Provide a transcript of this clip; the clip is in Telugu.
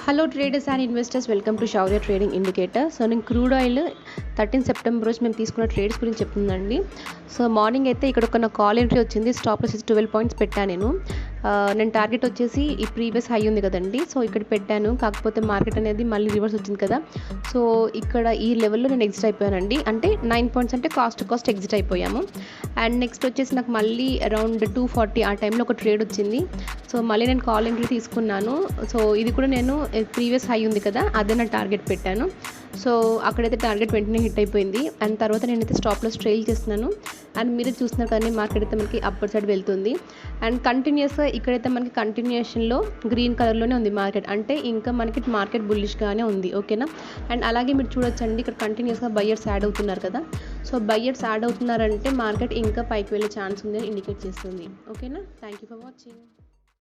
Hello traders and investors, welcome to Shaurya trading indicator. So నేను క్రూడ్ ఆయిల్ 13 సెప్టెంబర్ రోజు మేము తీసుకున్న ట్రేడ్స్ గురించి చెప్తుందండి. సో మార్నింగ్ అయితే ఇక్కడ ఒక నా కాల్ ఎంట్రీ వచ్చింది. స్టాప్ లాస్ 12 పాయింట్స్ పెట్టాను నేను టార్గెట్ వచ్చేసి ఈ ప్రీవియస్ హై ఉంది కదండి, సో ఇక్కడ పెట్టాను. కాకపోతే మార్కెట్ అనేది మళ్ళీ రివర్స్ వచ్చింది కదా, సో ఇక్కడ ఈ లెవెల్లో నేను ఎగ్జిట్ అయిపోయానండి. అంటే 9 పాయింట్స్ అంటే కాస్ట్ ఎగ్జిట్ అయిపోయాము. అండ్ నెక్స్ట్ వచ్చేసి నాకు మళ్ళీ అరౌండ్ 240 ఆ టైంలో ఒక ట్రేడ్ వచ్చింది. సో మళ్ళీ నేను కాల్ ఎంట్రీ తీసుకున్నాను. సో ఇది కూడా నేను ప్రీవియస్ హై ఉంది కదా, అదే నా టార్గెట్ పెట్టాను. సో అక్కడైతే టార్గెట్ వెంటనే హిట్ అయిపోయింది. అండ్ తర్వాత నేనైతే స్టాప్ లాస్ ట్రైల్ చేస్తున్నాను. అండ్ మీరు చూస్తున్నారు కానీ మార్కెట్ అయితే మనకి అప్పర్ సైడ్ వెళ్తుంది. అండ్ కంటిన్యూస్గా ఇక్కడైతే మనకి కంటిన్యూషన్లో గ్రీన్ కలర్లోనే ఉంది మార్కెట్, అంటే ఇంకా మనకి మార్కెట్ బుల్లిష్గానే ఉంది. ఓకేనా. అండ్ అలాగే మీరు చూడొచ్చండి, ఇక్కడ కంటిన్యూస్గా బయ్యర్స్ యాడ్ అవుతున్నారు కదా. సో బయ్యర్స్ యాడ్ అవుతున్నారంటే మార్కెట్ ఇంకా పైకి వెళ్ళే ఛాన్స్ ఉందని ఇండికేట్ చేస్తుంది. ఓకేనా. Thank you for watching.